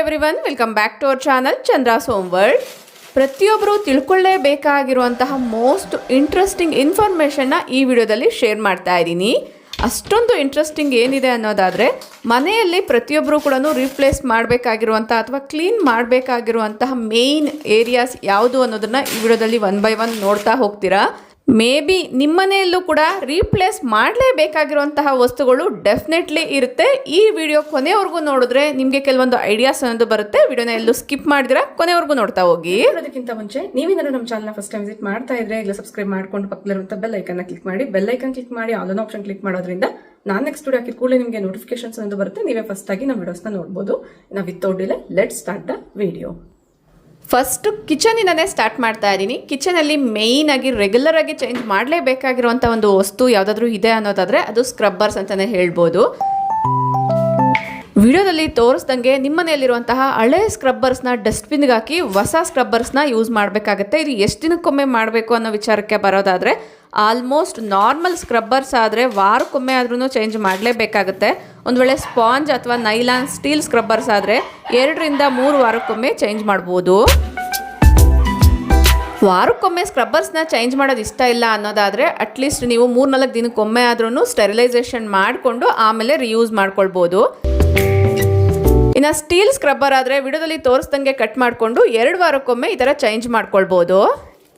Everyone, welcome back to our channel Chandra's home world. ಪ್ರತಿಯೊಬ್ಬರು ತಿಳ್ಕೊಳ್ಳೇಬೇಕಾಗಿರುವಂತಹ most interesting ಇನ್ಫಾರ್ಮೇಷನ್ನ ಈ ವಿಡಿಯೋದಲ್ಲಿ ಶೇರ್ ಮಾಡ್ತಾ ಇದ್ದೀನಿ. ಅಷ್ಟೊಂದು ಇಂಟ್ರೆಸ್ಟಿಂಗ್ ಏನಿದೆ ಅನ್ನೋದಾದರೆ, ಮನೆಯಲ್ಲಿ ಪ್ರತಿಯೊಬ್ಬರು ಕೂಡ ರೀಪ್ಲೇಸ್ ಮಾಡಬೇಕಾಗಿರುವಂಥ ಅಥವಾ ಕ್ಲೀನ್ ಮಾಡಬೇಕಾಗಿರುವಂತಹ ಮೇಯ್ನ್ ಏರಿಯಾಸ್ ಯಾವುದು ಅನ್ನೋದನ್ನು ಈ ವಿಡಿಯೋದಲ್ಲಿ ಒನ್ ಬೈ ಒನ್ ನೋಡ್ತಾ ಹೋಗ್ತೀರಾ. ಮೇ ಬಿ ನಿಮ್ಮ ಮನೆಯಲ್ಲೂ ಕೂಡ ರೀಪ್ಲೇಸ್ ಮಾಡಲೇಬೇಕಾಗಿರುವಂತಹ ವಸ್ತುಗಳು ಡೆಫಿನೆಟ್ಲಿ ಇರುತ್ತೆ. ಈ ವಿಡಿಯೋ ಕೊನೆವರೆಗೂ ನೋಡಿದ್ರೆ ನಿಮಗೆ ಕೆಲವೊಂದು ಐಡಿಯಾಸ್ ಅನ್ನೋದು ಬರುತ್ತೆ. ವಿಡಿಯೋನ ಎಲ್ಲೂ ಸ್ಕಿಪ್ ಮಾಡಿದ್ರೆ ಕೊನೆವರೆಗೂ ನೋಡ್ತಾ ಹೋಗಿ. ಅದಕ್ಕಿಂತ ಮುಂಚೆ ನೀವೇನಾದ್ರು ನಮ್ಮ ಚಾನಲ್ ಫಸ್ಟ್ ಟೈಮ್ ವಿಸಿಟ್ ಮಾಡ್ತಾ ಇದ್ರೆ ಇಲ್ಲ ಸಬ್ಸ್ಕ್ರೈಬ್ ಮಾಡ್ಕೊಂಡು ಪಕ್ಕದಲ್ಲಿರುವಂಥ ಬೆಲ್ ಐಕನ್ನ ಕ್ಲಿಕ್ ಮಾಡಿ. ಬೆಲ್ ಐಕನ್ ಕ್ಲಿಕ್ ಮಾಡಿ ಆಲ್ ಆಪ್ಷನ್ ಕ್ಲಿಕ್ ಮಾಡೋದ್ರಿಂದ ನಾನು ನೆಕ್ಸ್ಟ್ ವಿಡಿಯೋ ಹಾಕಿದ ಕೂಡಲೇ ನಿಮಗೆ ನೋಟಿಫಿಕೇಶನ್ಸ್ ಅನ್ನೋದು ಬರುತ್ತೆ. ನೀವೇ ಫಸ್ಟ್ ಆಗಿ ನಮ್ಮ ವಿಡಿಯೋಸ್ನ ನೋಡ್ಬೋದು. ನಾವು without delay let's start the video. First ಕಿಚನಿಂದನೇ ಸ್ಟಾರ್ಟ್ ಮಾಡ್ತಾ ಇದ್ದೀನಿ. ಕಿಚನಲ್ಲಿ ಮೇಯ್ನ್ ಆಗಿ ರೆಗ್ಯುಲರ್ ಆಗಿ ಚೇಂಜ್ ಮಾಡಲೇಬೇಕಾಗಿರುವಂಥ ಒಂದು ವಸ್ತು ಯಾವುದಾದ್ರೂ ಇದೆ ಅನ್ನೋದಾದರೆ ಅದು ಸ್ಕ್ರಬ್ಬರ್ಸ್ ಅಂತಲೇ ಹೇಳ್ಬೋದು. ವಿಡಿಯೋದಲ್ಲಿ ತೋರಿಸ್ದಂಗೆ ನಿಮ್ಮ ಮನೆಯಲ್ಲಿರುವಂತಹ ಹಳೆ ಸ್ಕ್ರಬ್ಬರ್ಸ್ನ ಡಸ್ಟ್ಬಿನ್ಗೆ ಹಾಕಿ ಹೊಸ ಸ್ಕ್ರಬ್ಬರ್ಸ್ನ ಯೂಸ್ ಮಾಡಬೇಕಾಗತ್ತೆ. ಇದು ಎಷ್ಟು ದಿನಕ್ಕೊಮ್ಮೆ ಮಾಡಬೇಕು ಅನ್ನೋ ವಿಚಾರಕ್ಕೆ ಬರೋದಾದರೆ, ಆಲ್ಮೋಸ್ಟ್ ನಾರ್ಮಲ್ ಸ್ಕ್ರಬ್ಬರ್ಸ್ ಆದರೆ ವಾರಕ್ಕೊಮ್ಮೆ ಆದ್ರೂ ಚೇಂಜ್ ಮಾಡಲೇಬೇಕಾಗುತ್ತೆ. ಒಂದು ವೇಳೆ ಸ್ಪಾಂಜ್ ಅಥವಾ ನೈಲಾನ್ ಸ್ಟೀಲ್ ಸ್ಕ್ರಬ್ಬರ್ಸ್ ಆದರೆ 2 ರಿಂದ 3 ವಾರಕ್ಕೊಮ್ಮೆ ಚೇಂಜ್ ಮಾಡ್ಬೋದು. ವಾರಕ್ಕೊಮ್ಮೆ ಸ್ಕ್ರಬ್ಬರ್ಸ್ನ ಚೇಂಜ್ ಮಾಡೋದು ಇಷ್ಟ ಇಲ್ಲ ಅನ್ನೋದಾದರೆ ಅಟ್ಲೀಸ್ಟ್ ನೀವು 3-4 ದಿನಕ್ಕೊಮ್ಮೆ ಆದ್ರೂ ಸ್ಟೆರಿಲೈಸೇಷನ್ ಮಾಡಿಕೊಂಡು ಆಮೇಲೆ ರಿಯೂಸ್ ಮಾಡ್ಕೊಳ್ಬೋದು. ಇನ್ನು ಸ್ಟೀಲ್ ಸ್ಕ್ರಬ್ಬರ್ ಆದರೆ ವಿಡಿಯೋದಲ್ಲಿ ತೋರಿಸ್ದಂಗೆ ಕಟ್ ಮಾಡಿಕೊಂಡು 2 ವಾರಕ್ಕೊಮ್ಮೆ ಈ ಥರ ಚೇಂಜ್ ಮಾಡ್ಕೊಳ್ಬೋದು.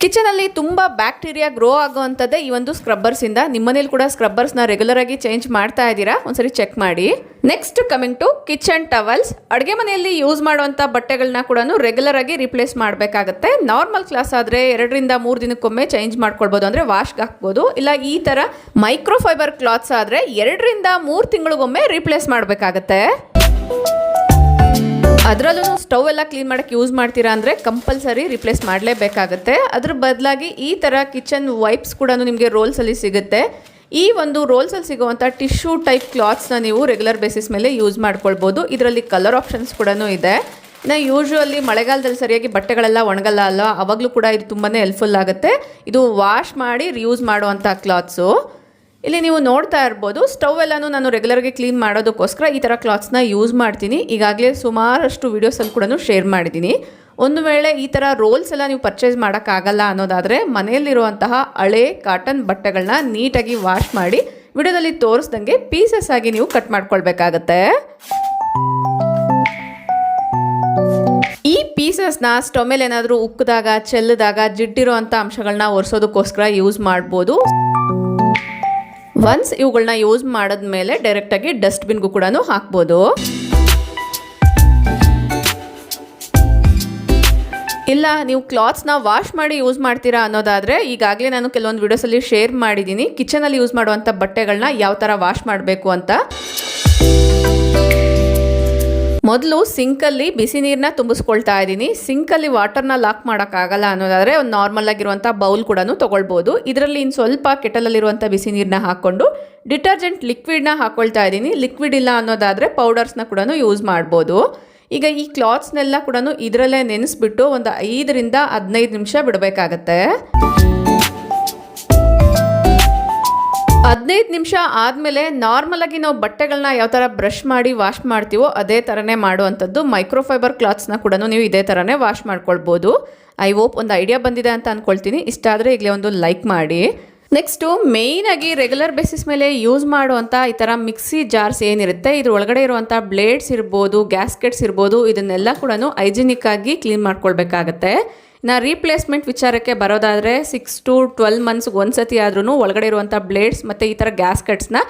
ಕಿಚನಲ್ಲಿ ತುಂಬ ಬ್ಯಾಕ್ಟೀರಿಯಾ ಗ್ರೋ ಆಗೋವಂಥದ್ದೇ ಈ ಒಂದು ಸ್ಕ್ರಬ್ಬರ್ಸಿಂದ. ನಿಮ್ಮನೇಲಿ ಕೂಡ ಸ್ಕ್ರಬ್ಬರ್ಸ್ನ ರೆಗ್ಯುಲರ್ ಆಗಿ ಚೇಂಜ್ ಮಾಡ್ತಾ ಇದ್ದೀರಾ? ಒಂದ್ಸರಿ ಚೆಕ್ ಮಾಡಿ. Next coming to kitchen towels. ಅಡುಗೆ ಮನೆಯಲ್ಲಿ ಯೂಸ್ ಮಾಡುವಂಥ ಬಟ್ಟೆಗಳನ್ನ ಕೂಡ ರೆಗ್ಯುಲರ್ ಆಗಿ ರಿಪ್ಲೇಸ್ ಮಾಡಬೇಕಾಗುತ್ತೆ. ನಾರ್ಮಲ್ ಕ್ಲಾಸ್ ಆದರೆ 2 ರಿಂದ 3 ದಿನಕ್ಕೊಮ್ಮೆ ಚೇಂಜ್ ಮಾಡ್ಕೊಳ್ಬೋದು, ಅಂದರೆ ವಾಶ್ಗೆ ಹಾಕ್ಬೋದು. ಇಲ್ಲ ಈ ಥರ ಮೈಕ್ರೋ ಫೈಬರ್ ಕ್ಲಾತ್ಸ್ ಆದರೆ 2 ರಿಂದ 3 ತಿಂಗಳಿಗೊಮ್ಮೆ ರಿಪ್ಲೇಸ್ ಮಾಡಬೇಕಾಗತ್ತೆ. ಅದರಲ್ಲೂ ಸ್ಟವ್ ಎಲ್ಲ ಕ್ಲೀನ್ ಮಾಡೋಕ್ಕೆ ಯೂಸ್ ಮಾಡ್ತೀರಾ ಅಂದರೆ ಕಂಪಲ್ಸರಿ ರಿಪ್ಲೇಸ್ ಮಾಡಲೇಬೇಕಾಗುತ್ತೆ. ಅದ್ರ ಬದಲಾಗಿ ಈ ಥರ ಕಿಚನ್ ವೈಪ್ಸ್ ಕೂಡ ನಿಮಗೆ ರೋಲ್ಸಲ್ಲಿ ಸಿಗುತ್ತೆ. ಈ ಒಂದು ರೋಲ್ಸಲ್ಲಿ ಸಿಗುವಂಥ ಟಿಶ್ಯೂ ಟೈಪ್ ಕ್ಲಾತ್ಸ್ನ ನೀವು ರೆಗ್ಯುಲರ್ ಬೇಸಿಸ್ ಮೇಲೆ ಯೂಸ್ ಮಾಡ್ಕೊಳ್ಬೋದು. ಇದರಲ್ಲಿ ಕಲರ್ ಆಪ್ಷನ್ಸ್ ಕೂಡ ಇದೆ. ಇನ್ನು ಯೂಶ್ವಲಿ ಮಳೆಗಾಲದಲ್ಲಿ ಸರಿಯಾಗಿ ಬಟ್ಟೆಗಳೆಲ್ಲ ಒಣಗಲ್ಲ ಅಲ್ಲ, ಅವಾಗಲೂ ಕೂಡ ಇದು ತುಂಬಾ ಹೆಲ್ಪ್ಫುಲ್ ಆಗುತ್ತೆ. ಇದು ವಾಶ್ ಮಾಡಿ ರಿಯೂಸ್ ಮಾಡುವಂಥ ಕ್ಲಾತ್ಸು. ಇಲ್ಲಿ ನೀವು ನೋಡ್ತಾ ಇರ್ಬೋದು, ಸ್ಟವ್ ಎಲ್ಲನೂ ನಾನು ರೆಗ್ಯುಲರ್ಗೆ ಕ್ಲೀನ್ ಮಾಡೋದಕ್ಕೋಸ್ಕರ ಈ ಥರ ಕ್ಲಾತ್ಸ್ನ ಯೂಸ್ ಮಾಡ್ತೀನಿ. ಈಗಾಗಲೇ ಸುಮಾರಷ್ಟು ವೀಡಿಯೋಸಲ್ಲಿ ಕೂಡ ಶೇರ್ ಮಾಡಿದ್ದೀನಿ. ಒಂದು ವೇಳೆ ಈ ಥರ ರೋಲ್ಸ್ ಎಲ್ಲ ನೀವು ಪರ್ಚೇಸ್ ಮಾಡೋಕ್ಕಾಗಲ್ಲ ಅನ್ನೋದಾದರೆ ಮನೆಯಲ್ಲಿರುವಂತಹ ಹಳೆ ಕಾಟನ್ ಬಟ್ಟೆಗಳನ್ನ ನೀಟಾಗಿ ವಾಶ್ ಮಾಡಿ ವಿಡಿಯೋದಲ್ಲಿ ತೋರಿಸ್ದಂಗೆ ಪೀಸಸ್ ಆಗಿ ನೀವು ಕಟ್ ಮಾಡ್ಕೊಳ್ಬೇಕಾಗತ್ತೆ. ಈ ಪೀಸಸ್ನ ಸ್ಟವ್ ಮೇಲೆ ಏನಾದರೂ ಉಕ್ಕಿದಾಗ ಚೆಲ್ಲಿದಾಗ ಜಿಡ್ಡಿರೋ ಅಂಥ ಅಂಶಗಳನ್ನ ಒರೆಸೋದಕ್ಕೋಸ್ಕರ ಯೂಸ್ ಮಾಡ್ಬೋದು. ಒನ್ಸ್ ಇವುಗಳನ್ನ ಯೂಸ್ ಮಾಡಿದ್ಮೇಲೆ ಡೈರೆಕ್ಟಾಗಿ ಡಸ್ಟ್ಬಿನ್ಗೂ ಕೂಡ ಹಾಕ್ಬೋದು. ಇಲ್ಲ ನೀವು ಕ್ಲಾತ್ಸ್ನ ವಾಶ್ ಮಾಡಿ ಯೂಸ್ ಮಾಡ್ತೀರಾ ಅನ್ನೋದಾದರೆ, ಈಗಾಗಲೇ ನಾನು ಕೆಲವೊಂದು ವಿಡಿಯೋಸಲ್ಲಿ ಶೇರ್ ಮಾಡಿದ್ದೀನಿ ಕಿಚನಲ್ಲಿ ಯೂಸ್ ಮಾಡುವಂಥ ಬಟ್ಟೆಗಳನ್ನ ಯಾವ ಥರ ವಾಶ್ ಮಾಡಬೇಕು ಅಂತ. ಮೊದಲು ಸಿಂಕಲ್ಲಿ ಬಿಸಿ ನೀರನ್ನ ತುಂಬಿಸ್ಕೊಳ್ತಾ ಇದ್ದೀನಿ. ಸಿಂಕಲ್ಲಿ ವಾಟರ್ನ ಲಾಕ್ ಮಾಡೋಕ್ಕಾಗಲ್ಲ ಅನ್ನೋದಾದರೆ ಒಂದು ನಾರ್ಮಲ್ ಆಗಿರುವಂಥ ಬೌಲ್ ಕೂಡ ತೊಗೊಳ್ಬೋದು. ಇದರಲ್ಲಿ ಇನ್ನು ಸ್ವಲ್ಪ ಕೆಟಲಲ್ಲಿರುವಂಥ ಬಿಸಿ ನೀರನ್ನ ಹಾಕ್ಕೊಂಡು ಡಿಟರ್ಜೆಂಟ್ ಲಿಕ್ವಿಡ್ನ ಹಾಕ್ಕೊಳ್ತಾ ಇದ್ದೀನಿ. ಲಿಕ್ವಿಡ್ ಇಲ್ಲ ಅನ್ನೋದಾದರೆ ಪೌಡರ್ಸ್ನ ಕೂಡ ಯೂಸ್ ಮಾಡ್ಬೋದು. ಈಗ ಈ ಕ್ಲಾತ್ಸ್ನೆಲ್ಲ ಕೂಡ ಇದರಲ್ಲೇ ನೆನೆಸ್ಬಿಟ್ಟು ಒಂದು 5 ರಿಂದ 15 ನಿಮಿಷ ಬಿಡಬೇಕಾಗತ್ತೆ. 15 ನಿಮಿಷ ಆದಮೇಲೆ ನಾರ್ಮಲಾಗಿ ನಾವು ಬಟ್ಟೆಗಳನ್ನ ಯಾವ ಥರ ಬ್ರಷ್ ಮಾಡಿ ವಾಶ್ ಮಾಡ್ತೀವೋ ಅದೇ ಥರನೇ ಮಾಡುವಂಥದ್ದು. ಮೈಕ್ರೋಫೈಬರ್ ಕ್ಲಾತ್ಸ್ನ ಕೂಡ ನೀವು ಇದೇ ಥರನೇ ವಾಶ್ ಮಾಡ್ಕೊಳ್ಬೋದು. ಐ ಹೋಪ್ ಒಂದು ಐಡಿಯಾ ಬಂದಿದೆ ಅಂತ ಅಂದ್ಕೊಳ್ತೀನಿ. ಇಷ್ಟ ಆದರೆ ಈಗಲೇ ಒಂದು ಲೈಕ್ ಮಾಡಿ. ನೆಕ್ಸ್ಟು ಮೇಯ್ನಾಗಿ ರೆಗ್ಯುಲರ್ ಬೇಸಿಸ್ ಮೇಲೆ ಯೂಸ್ ಮಾಡುವಂಥ ಈ ಥರ ಮಿಕ್ಸಿ ಜಾರ್ಸ್ ಏನಿರುತ್ತೆ, ಇದ್ರ ಒಳಗಡೆ ಇರುವಂಥ ಬ್ಲೇಡ್ಸ್ ಇರ್ಬೋದು, ಗ್ಯಾಸ್ಕೆಟ್ಸ್ ಇರ್ಬೋದು, ಇದನ್ನೆಲ್ಲ ಕೂಡ ಹೈಜಿನಿಕ್ ಆಗಿ ಕ್ಲೀನ್ ಮಾಡ್ಕೊಳ್ಬೇಕಾಗತ್ತೆ. ರೀಪ್ಲೇಸ್ಮೆಂಟ್ ವಿಚಾರಕ್ಕೆ ಬರೋದಾದರೆ 6 to 12 ಮಂತ್ಸ್ಗೆ ಒಂದ್ಸತಿ ಆದ್ರೂ ಒಳಗಡೆ ಇರುವಂಥ ಬ್ಲೇಡ್ಸ್ ಮತ್ತು ಈ ಥರ ಗ್ಯಾಸ್ಕೆಟ್ಸ್ನ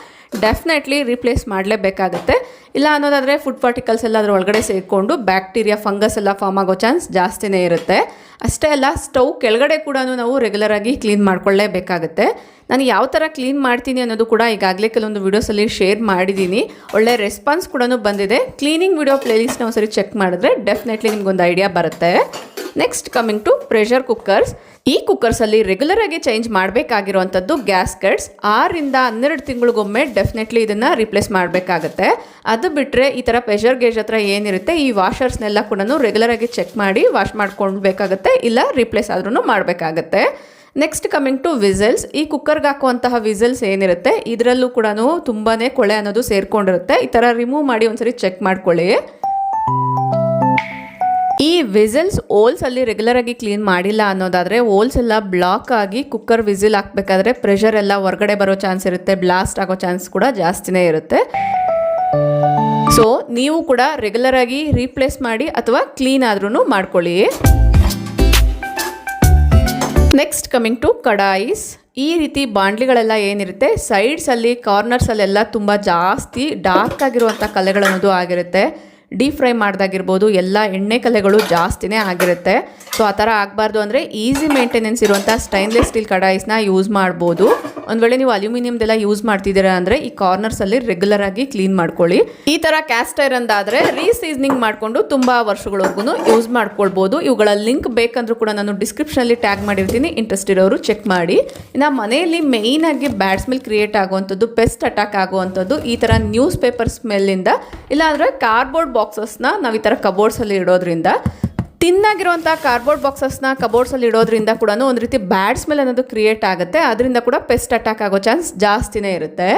ಡೆಫಿನೆಟ್ಲಿ ರೀಪ್ಲೇಸ್ ಮಾಡಲೇಬೇಕಾಗುತ್ತೆ. ಇಲ್ಲ ಅನ್ನೋದಾದರೆ ಫುಡ್ ಪಾರ್ಟಿಕಲ್ಸ್ ಎಲ್ಲ ಅದ್ರ ಒಳಗಡೆ ಸೇರಿಕೊಂಡು ಬ್ಯಾಕ್ಟೀರಿಯಾ ಫಂಗಸ್ ಎಲ್ಲ ಫಾರ್ಮ್ ಆಗೋ ಚಾನ್ಸ್ ಜಾಸ್ತಿನೇ ಇರುತ್ತೆ. ಅಷ್ಟೇ ಅಲ್ಲ, ಸ್ಟವ್ ಕೆಳಗಡೆ ಕೂಡ ನಾವು ರೆಗ್ಯುಲರಾಗಿ ಕ್ಲೀನ್ ಮಾಡ್ಕೊಳ್ಳೇಬೇಕಾಗುತ್ತೆ. ನಾನು ಯಾವ ಥರ ಕ್ಲೀನ್ ಮಾಡ್ತೀನಿ ಅನ್ನೋದು ಕೂಡ ಈಗಾಗಲೇ ಕೆಲವೊಂದು ವೀಡಿಯೋಸಲ್ಲಿ ಶೇರ್ ಮಾಡಿದ್ದೀನಿ. ಒಳ್ಳೆ ರೆಸ್ಪಾನ್ಸ್ ಕೂಡ ಬಂದಿದೆ. ಕ್ಲೀನಿಂಗ್ ವಿಡಿಯೋ ಪ್ಲೇಲಿಸ್ಟ್ನ ಒಂದ್ಸರಿ ಚೆಕ್ ಮಾಡಿದ್ರೆ ಡೆಫಿನೆಟ್ಲಿ ನಿಮ್ಗೊಂದು ಐಡಿಯಾ ಬರುತ್ತೆ. Next coming to pressure cookers. ಈ ಕುಕ್ಕರ್ಸಲ್ಲಿ ರೆಗ್ಯುಲರ್ ಆಗಿ ಚೇಂಜ್ ಮಾಡಬೇಕಾಗಿರುವಂಥದ್ದು ಗ್ಯಾಸ್ಕೆಟ್ಸ್. 6 ರಿಂದ 12 ತಿಂಗಳಿಗೊಮ್ಮೆ ಡೆಫಿನೆಟ್ಲಿ ಇದನ್ನು ರಿಪ್ಲೇಸ್ ಮಾಡಬೇಕಾಗತ್ತೆ. ಅದು ಬಿಟ್ಟರೆ ಈ ಥರ ಪ್ರೆಷರ್ ಗೇಜ್ ಹತ್ರ ಏನಿರುತ್ತೆ ಈ ವಾಷರ್ಸ್ನೆಲ್ಲ ಕೂಡ ರೆಗ್ಯುಲರ್ ಆಗಿ ಚೆಕ್ ಮಾಡಿ ವಾಶ್ ಮಾಡ್ಕೊಳ್ಬೇಕಾಗತ್ತೆ, ಇಲ್ಲ ರಿಪ್ಲೇಸ್ ಆದ್ರೂ ಮಾಡಬೇಕಾಗತ್ತೆ. Next coming to whistles. ಈ ಕುಕ್ಕರ್ಗೆ ಹಾಕುವಂತಹ ವಿಸಲ್ಸ್ ಏನಿರುತ್ತೆ ಇದರಲ್ಲೂ ಕೂಡ ತುಂಬಾ ಕೊಳೆ ಅನ್ನೋದು ಸೇರ್ಕೊಂಡಿರುತ್ತೆ. ಈ ಥರ ರಿಮೂವ್ ಮಾಡಿ ಒಂದ್ಸರಿ ಚೆಕ್ ಮಾಡ್ಕೊಳ್ಳಿ. ಈ ವಿಸಿಲ್ಸ್ ಹೋಲ್ಸಲ್ಲಿ ರೆಗ್ಯುಲರಾಗಿ ಕ್ಲೀನ್ ಮಾಡಿಲ್ಲ ಅನ್ನೋದಾದರೆ ಹೋಲ್ಸ್ ಎಲ್ಲ ಬ್ಲಾಕ್ ಆಗಿ ಕುಕ್ಕರ್ ವಿಸಿಲ್ ಹಾಕಬೇಕಾದ್ರೆ ಪ್ರೆಷರ್ ಎಲ್ಲ ಹೊರಗಡೆ ಬರೋ ಚಾನ್ಸ್ ಇರುತ್ತೆ, ಬ್ಲಾಸ್ಟ್ ಆಗೋ ಚಾನ್ಸ್ ಕೂಡ ಜಾಸ್ತಿನೇ ಇರುತ್ತೆ. ಸೊ ನೀವು ಕೂಡ ರೆಗ್ಯುಲರಾಗಿ ರೀಪ್ಲೇಸ್ ಮಾಡಿ ಅಥವಾ ಕ್ಲೀನ್ ಆದ್ರೂ ಮಾಡ್ಕೊಳ್ಳಿ. Next coming to kadais. ಈ ರೀತಿ ಬಾಂಡ್ಲಿಗಳೆಲ್ಲ ಏನಿರುತ್ತೆ ಸೈಡ್ಸಲ್ಲಿ ಕಾರ್ನರ್ಸಲ್ಲೆಲ್ಲ ತುಂಬ ಜಾಸ್ತಿ ಡಾರ್ಕ್ ಆಗಿರುವಂಥ ಕಲೆಗಳನ್ನೋದು ಆಗಿರುತ್ತೆ. ಡೀಪ್ ಫ್ರೈ ಮಾಡ್ದಾಗಿರ್ಬೋದು ಎಲ್ಲ ಎಣ್ಣೆ ಕಲೆಗಳು ಜಾಸ್ತಿನೇ ಆಗಿರುತ್ತೆ. ಸೊ ಆ ಥರ ಆಗಬಾರ್ದು ಅಂದರೆ ಈಸಿ ಮೇಂಟೆನೆನ್ಸ್ ಇರುವಂಥ ಸ್ಟೈನ್ಲೆಸ್ ಸ್ಟೀಲ್ ಕಡಾಯಿಸ್ನ ಯೂಸ್ ಮಾಡ್ಬೋದು. ಒಂದು ವೇಳೆ ನೀವು ಅಲ್ಯೂಮಿನಿಯಮ್ದೆಲ್ಲ ಯೂಸ್ ಮಾಡ್ತಿದ್ದೀರಾ ಅಂದರೆ ಈ ಕಾರ್ನರ್ಸಲ್ಲಿ ರೆಗ್ಯುಲರಾಗಿ ಕ್ಲೀನ್ ಮಾಡ್ಕೊಳ್ಳಿ. ಈ ಥರ ಕ್ಯಾಸ್ಟ್ ಐರನ್ ಆದರೆ ರೀಸೀಸನಿಂಗ್ ಮಾಡಿಕೊಂಡು ತುಂಬ ವರ್ಷಗಳವರೆಗೂ ಯೂಸ್ ಮಾಡ್ಕೊಳ್ಬೋದು. ಇವುಗಳ ಲಿಂಕ್ ಬೇಕಂದ್ರೂ ಕೂಡ ನಾನು ಡಿಸ್ಕ್ರಿಪ್ಷನಲ್ಲಿ ಟ್ಯಾಗ್ ಮಾಡಿರ್ತೀನಿ, ಇಂಟ್ರೆಸ್ಟ್ ಇರೋರು ಚೆಕ್ ಮಾಡಿ. ಇನ್ನು ಮನೆಯಲ್ಲಿ ಮೇಯ್ನಾಗಿ ಬ್ಯಾಡ್ ಸ್ಮೆಲ್ ಕ್ರಿಯೇಟ್ ಆಗುವಂಥದ್ದು, ಪೆಸ್ಟ್ ಅಟ್ಯಾಕ್ ಆಗುವಂಥದ್ದು ಈ ಥರ ನ್ಯೂಸ್ ಪೇಪರ್ ಸ್ಮೆಲ್ಲಿಂದ, ಇಲ್ಲಾಂದರೆ ಕಾರ್ಡ್ಬೋರ್ಡ್ ಬಾಕ್ಸಸ್ನ ನಾವು ಈ ಥರ ಕಬೋರ್ಡ್ಸಲ್ಲಿ ಇಡೋದ್ರಿಂದ, ತಿನ್ನಾಗಿರುವಂಥ ಕಾರ್ಡ್ಬೋರ್ಡ್ ಬಾಕ್ಸಸ್ನ ಕಬೋರ್ಡ್ಸಲ್ಲಿ ಇಡೋದ್ರಿಂದ ಕೂಡ ಒಂದು ರೀತಿ ಬ್ಯಾಡ್ ಸ್ಮೆಲ್ ಅನ್ನೋದು ಕ್ರಿಯೇಟ್ ಆಗುತ್ತೆ. ಅದರಿಂದ ಕೂಡ ಪೆಸ್ಟ್ ಅಟ್ಯಾಕ್ ಆಗೋ ಚಾನ್ಸ್ ಜಾಸ್ತಿನೇ ಇರುತ್ತೆ.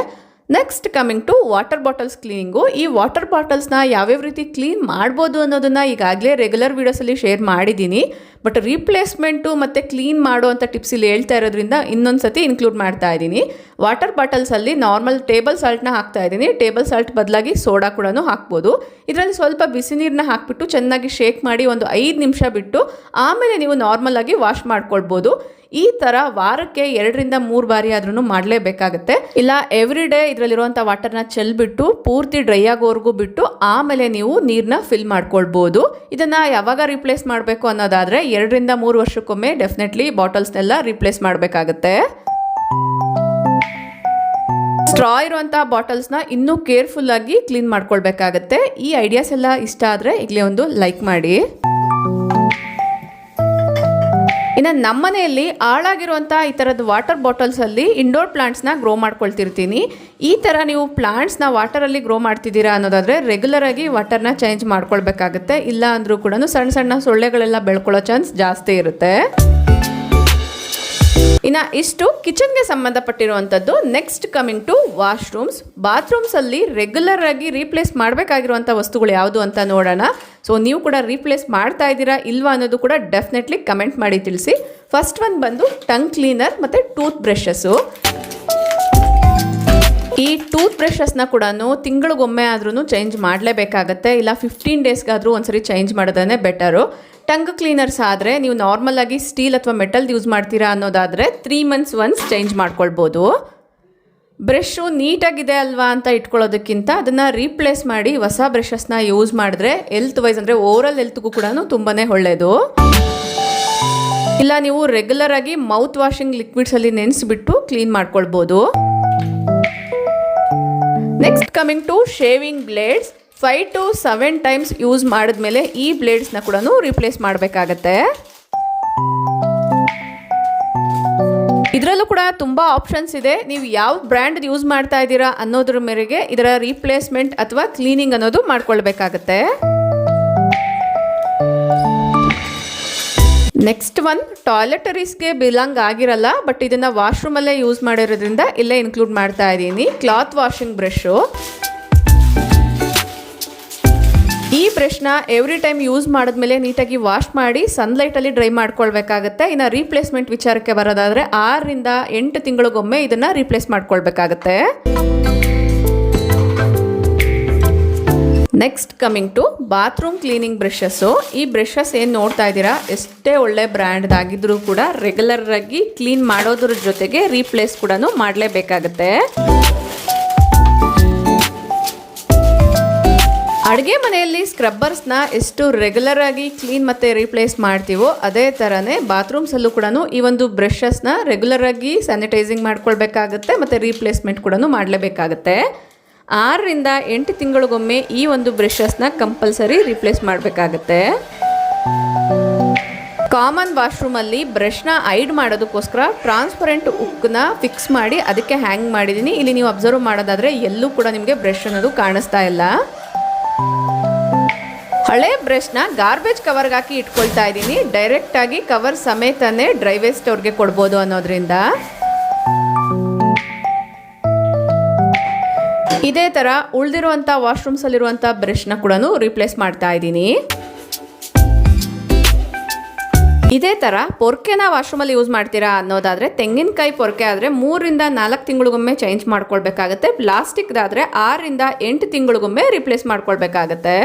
Next coming to water bottles cleaning. ಈ ವಾಟರ್ ಬಾಟಲ್ಸ್ನ ಯಾವ್ಯಾವ ರೀತಿ ಕ್ಲೀನ್ ಮಾಡ್ಬೋದು ಅನ್ನೋದನ್ನು ಈಗಾಗಲೇ ರೆಗ್ಯುಲರ್ ವೀಡಿಯೋಸಲ್ಲಿ ಶೇರ್ ಮಾಡಿದ್ದೀನಿ. ಬಟ್ ರೀಪ್ಲೇಸ್ಮೆಂಟು ಮತ್ತು ಕ್ಲೀನ್ ಮಾಡುವಂಥ ಟಿಪ್ಸ್ ಇಲ್ಲಿ ಹೇಳ್ತಾ ಇರೋದ್ರಿಂದ ಇನ್ನೊಂದು ಸತಿ ಇನ್ಕ್ಲೂಡ್ ಮಾಡ್ತಾ ಇದ್ದೀನಿ. ವಾಟರ್ ಬಾಟಲ್ಸಲ್ಲಿ ನಾರ್ಮಲ್ ಟೇಬಲ್ ಸಾಲ್ಟ್ನ ಹಾಕ್ತಾ ಇದ್ದೀನಿ. ಟೇಬಲ್ ಸಾಲ್ಟ್ ಬದಲಾಗಿ ಸೋಡಾ ಕೂಡ ಹಾಕ್ಬೋದು. ಇದರಲ್ಲಿ ಸ್ವಲ್ಪ ಬಿಸಿ ನೀರನ್ನ ಹಾಕ್ಬಿಟ್ಟು ಚೆನ್ನಾಗಿ ಶೇಕ್ ಮಾಡಿ ಒಂದು 5 ನಿಮಿಷ ಬಿಟ್ಟು ಆಮೇಲೆ ನೀವು ನಾರ್ಮಲ್ ಆಗಿ ವಾಶ್ ಮಾಡ್ಕೊಳ್ಬೋದು. ಈ ಥರ ವಾರಕ್ಕೆ 2 ರಿಂದ 3 ಬಾರಿ ಆದ್ರೂ ಮಾಡಲೇಬೇಕಾಗುತ್ತೆ. ಇಲ್ಲ ಎವ್ರಿ ಡೇ ಇದರಲ್ಲಿರುವಂಥ ವಾಟರ್ನ ಚೆಲ್ಬಿಟ್ಟು ಪೂರ್ತಿ ಡ್ರೈ ಆಗೋವರೆಗೂ ಬಿಟ್ಟು ಆಮೇಲೆ ನೀವು ನೀರನ್ನ ಫಿಲ್ ಮಾಡ್ಕೊಳ್ಬೋದು. ಇದನ್ನು ಯಾವಾಗ ರಿಪ್ಲೇಸ್ ಮಾಡಬೇಕು ಅನ್ನೋದಾದರೆ 2 ರಿಂದ 3 ವರ್ಷಕ್ಕೊಮ್ಮೆ ಡೆಫಿನೆಟ್ಲಿ ಬಾಟಲ್ಸ್ನೆಲ್ಲ ರಿಪ್ಲೇಸ್ ಮಾಡಬೇಕಾಗುತ್ತೆ. ಸ್ಟ್ರಾ ಇರುವಂಥ ಬಾಟಲ್ಸ್ನ ಇನ್ನೂ ಕೇರ್ಫುಲ್ ಆಗಿ ಕ್ಲೀನ್ ಮಾಡ್ಕೊಳ್ಬೇಕಾಗತ್ತೆ. ಈ ಐಡಿಯಾಸ್ ಎಲ್ಲ ಇಷ್ಟ ಆದರೆ ಈಗಲೇ ಒಂದು ಲೈಕ್ ಮಾಡಿ. ಇನ್ನು ನಮ್ಮ ಮನೆಯಲ್ಲಿ ಹಾಳಾಗಿರುವಂಥ ಈ ಥರದ ವಾಟರ್ ಬಾಟಲ್ಸಲ್ಲಿ ಇಂಡೋರ್ ಪ್ಲಾಂಟ್ಸ್ನ ಗ್ರೋ ಮಾಡ್ಕೊಳ್ತಿರ್ತೀನಿ. ಈ ಥರ ನೀವು ಪ್ಲಾಂಟ್ಸ್ನ ವಾಟರಲ್ಲಿ ಗ್ರೋ ಮಾಡ್ತಿದ್ದೀರಾ ಅನ್ನೋದಾದರೆ ರೆಗ್ಯುಲರಾಗಿ ವಾಟರ್ನ ಚೇಂಜ್ ಮಾಡ್ಕೊಳ್ಬೇಕಾಗುತ್ತೆ. ಇಲ್ಲ ಅಂದರೂ ಕೂಡ ಸಣ್ಣ ಸಣ್ಣ ಸೊಳ್ಳೆಗಳೆಲ್ಲ ಬೆಳ್ಕೊಳ್ಳೋ ಚಾನ್ಸ್ ಜಾಸ್ತಿ ಇರುತ್ತೆ. ಇನ್ನು ಇಷ್ಟು ಕಿಚನ್ಗೆ ಸಂಬಂಧಪಟ್ಟಿರುವಂಥದ್ದು. Next coming to washrooms. ಬಾತ್ರೂಮ್ಸಲ್ಲಿ ರೆಗ್ಯುಲರ್ ಆಗಿ ರೀಪ್ಲೇಸ್ ಮಾಡಬೇಕಾಗಿರುವಂಥ ವಸ್ತುಗಳು ಯಾವುದು ಅಂತ ನೋಡೋಣ. ಸೊ ನೀವು ಕೂಡ ರೀಪ್ಲೇಸ್ ಮಾಡ್ತಾ ಇದ್ದೀರಾ ಇಲ್ವಾ ಅನ್ನೋದು ಕೂಡ ಡೆಫಿನೆಟ್ಲಿ ಕಮೆಂಟ್ ಮಾಡಿ ತಿಳಿಸಿ. ಫಸ್ಟ್ ಒನ್ ಬಂದು ಟಂಗ್ ಕ್ಲೀನರ್ ಮತ್ತು ಟೂತ್ ಬ್ರಷಸ್ಸು. ಈ ಟೂತ್ ಬ್ರಷಸ್ನ ಕೂಡ ತಿಂಗಳಿಗೊಮ್ಮೆ ಆದ್ರೂ ಚೇಂಜ್ ಮಾಡಲೇಬೇಕಾಗತ್ತೆ. ಇಲ್ಲ 15 ಡೇಸ್ಗಾದರೂ ಒಂದ್ಸರಿ ಚೇಂಜ್ ಮಾಡೋದೇ ಬೆಟರು. ಟಂಗ್ ಕ್ಲೀನರ್ಸ್ ಆದರೆ ನೀವು ನಾರ್ಮಲ್ ಆಗಿ ಸ್ಟೀಲ್ ಅಥವಾ ಮೆಟಲ್ದು ಯೂಸ್ ಮಾಡ್ತೀರಾ ಅನ್ನೋದಾದರೆ 3 ಮಂತ್ಸ್ ಒನ್ಸ್ ಚೇಂಜ್ ಮಾಡ್ಕೊಳ್ಬೋದು. ಬ್ರಷು ನೀಟಾಗಿದೆ ಅಲ್ವಾ ಅಂತ ಇಟ್ಕೊಳ್ಳೋದಕ್ಕಿಂತ ಅದನ್ನು ರೀಪ್ಲೇಸ್ ಮಾಡಿ ಹೊಸ ಬ್ರಷಸ್ನ ಯೂಸ್ ಮಾಡಿದ್ರೆ ಹೆಲ್ತ್ ವೈಸ್ ಅಂದರೆ ಓವರಾಲ್ ಹೆಲ್ತ್ಗೂ ಕೂಡ ತುಂಬಾ ಒಳ್ಳೆಯದು. ಇಲ್ಲ ನೀವು ರೆಗ್ಯುಲರ್ ಆಗಿ ಮೌತ್ ವಾಷಿಂಗ್ ಲಿಕ್ವಿಡ್ಸಲ್ಲಿ ನೆನೆಸ್ಬಿಟ್ಟು ಕ್ಲೀನ್ ಮಾಡ್ಕೊಳ್ಬೋದು. Next coming to shaving blades. 5 to 7 times use ಮಾಡಿದ್ಮೇಲೆ ಈ ಬ್ಲೇಡ್ಸ್ನ ಕೂಡ ರಿಪ್ಲೇಸ್ ಮಾಡಬೇಕಾಗತ್ತೆ. ಇದರಲ್ಲೂ ಕೂಡ ತುಂಬ ಆಪ್ಷನ್ಸ್ ಇದೆ. ನೀವು ಯಾವ ಬ್ರ್ಯಾಂಡ್ ಯೂಸ್ ಮಾಡ್ತಾ ಇದ್ದೀರಾ ಅನ್ನೋದ್ರ ಮೇರೆಗೆ ಇದರ ರೀಪ್ಲೇಸ್ಮೆಂಟ್ ಅಥವಾ ಕ್ಲೀನಿಂಗ್ ಅನ್ನೋದು ಮಾಡ್ಕೊಳ್ಬೇಕಾಗತ್ತೆ. ನೆಕ್ಸ್ಟ್ ಒನ್ ಟಾಯ್ಲೆಟರೀಸ್ಗೆ ಬಿಲಾಂಗ್ ಆಗಿರಲ್ಲ, ಬಟ್ ಇದನ್ನು ವಾಶ್ರೂಮಲ್ಲೇ ಯೂಸ್ ಮಾಡಿರೋದ್ರಿಂದ ಇಲ್ಲೇ ಇನ್ಕ್ಲೂಡ್ ಮಾಡ್ತಾ ಇದ್ದೀನಿ. Cloth washing brush. ಈ ಬ್ರಷ್ನ ಎವ್ರಿ ಟೈಮ್ ಯೂಸ್ ಮಾಡಿದ್ಮೇಲೆ ನೀಟಾಗಿ ವಾಶ್ ಮಾಡಿ ಸನ್ಲೈಟಲ್ಲಿ ಡ್ರೈ ಮಾಡ್ಕೊಳ್ಬೇಕಾಗತ್ತೆ. ಇನ್ನು ರೀಪ್ಲೇಸ್ಮೆಂಟ್ ವಿಚಾರಕ್ಕೆ ಬರೋದಾದರೆ 6 ರಿಂದ 8 ತಿಂಗಳಿಗೊಮ್ಮೆ ಇದನ್ನು ರೀಪ್ಲೇಸ್ ಮಾಡ್ಕೊಳ್ಬೇಕಾಗತ್ತೆ. Next coming to bathroom cleaning brushes. ಈ ಬ್ರಷಸ್ ಏನು ನೋಡ್ತಾ ಇದ್ದೀರಾ ಎಷ್ಟೇ ಒಳ್ಳೆ ಬ್ರ್ಯಾಂಡ್ದಾಗಿದ್ರೂ ಕೂಡ ರೆಗ್ಯುಲರ್ ಆಗಿ ಕ್ಲೀನ್ ಮಾಡೋದ್ರ ಜೊತೆಗೆ ರೀಪ್ಲೇಸ್ ಕೂಡ ಮಾಡಲೇಬೇಕಾಗತ್ತೆ. ಅಡುಗೆ ಮನೆಯಲ್ಲಿ ಸ್ಕ್ರಬ್ಬರ್ಸ್ನ ಎಷ್ಟು ರೆಗ್ಯುಲರ್ ಆಗಿ ಕ್ಲೀನ್ ಮತ್ತು ರೀಪ್ಲೇಸ್ ಮಾಡ್ತೀವೋ ಅದೇ ಥರನೇ ಬಾತ್ರೂಮ್ಸಲ್ಲೂ ಕೂಡ ಈ ಒಂದು ಬ್ರಷಸ್ನ ರೆಗ್ಯುಲರ್ ಆಗಿ ಸ್ಯಾನಿಟೈಸಿಂಗ್ ಮಾಡ್ಕೊಳ್ಬೇಕಾಗತ್ತೆ ಮತ್ತು ರೀಪ್ಲೇಸ್ಮೆಂಟ್ ಕೂಡ ಮಾಡಲೇಬೇಕಾಗತ್ತೆ. 6 ರಿಂದ 8 ತಿಂಗಳಿಗೊಮ್ಮೆ ಈ ಒಂದು ಬ್ರಷಸ್ನ ಕಂಪಲ್ಸರಿ ರಿಪ್ಲೇಸ್ ಮಾಡಬೇಕಾಗತ್ತೆ. ಕಾಮನ್ ವಾಶ್ರೂಮಲ್ಲಿ ಬ್ರಷ್ನ ಐಡ್ ಮಾಡೋದಕ್ಕೋಸ್ಕರ ಟ್ರಾನ್ಸ್ಪರೆಂಟ್ ಉಕ್ಕನ್ನ ಫಿಕ್ಸ್ ಮಾಡಿ ಅದಕ್ಕೆ ಹ್ಯಾಂಗ್ ಮಾಡಿದ್ದೀನಿ. ಇಲ್ಲಿ ನೀವು ಅಬ್ಸರ್ವ್ ಮಾಡೋದಾದರೆ ಎಲ್ಲೂ ಕೂಡ ನಿಮಗೆ ಬ್ರಷ್ ಅನ್ನೋದು ಕಾಣಿಸ್ತಾ ಇಲ್ಲ. ಹಳೆ ಬ್ರಷ್ನ ಗಾರ್ಬೇಜ್ ಕವರ್ಗೆ ಹಾಕಿ ಇಟ್ಕೊಳ್ತಾ ಇದ್ದೀನಿ. ಡೈರೆಕ್ಟಾಗಿ ಕವರ್ ಸಮೇತನೇ ಡ್ರೈ ವೇಸ್ಟ್ ಅವ್ರಿಗೆ ಕೊಡ್ಬೋದು ಅನ್ನೋದ್ರಿಂದ. ಇದೇ ಥರ ಉಳಿದಿರುವಂಥ ವಾಶ್ರೂಮ್ಸಲ್ಲಿರುವಂಥ ಬ್ರಷ್ನ ಕೂಡ ರಿಪ್ಲೇಸ್ ಮಾಡ್ತಾ ಇದ್ದೀನಿ. ಇದೇ ಥರ ಪೊರ್ಕೆನ ವಾಶ್ರೂಮಲ್ಲಿ ಯೂಸ್ ಮಾಡ್ತೀರಾ ಅನ್ನೋದಾದರೆ ತೆಂಗಿನಕಾಯಿ ಪೊರ್ಕೆ ಆದರೆ 3-4 ತಿಂಗಳಿಗೊಮ್ಮೆ ಚೇಂಜ್ ಮಾಡ್ಕೊಳ್ಬೇಕಾಗತ್ತೆ. ಪ್ಲಾಸ್ಟಿಕ್ದಾದರೆ 6-8 ತಿಂಗಳಿಗೊಮ್ಮೆ ರಿಪ್ಲೇಸ್ ಮಾಡ್ಕೊಳ್ಬೇಕಾಗತ್ತೆ.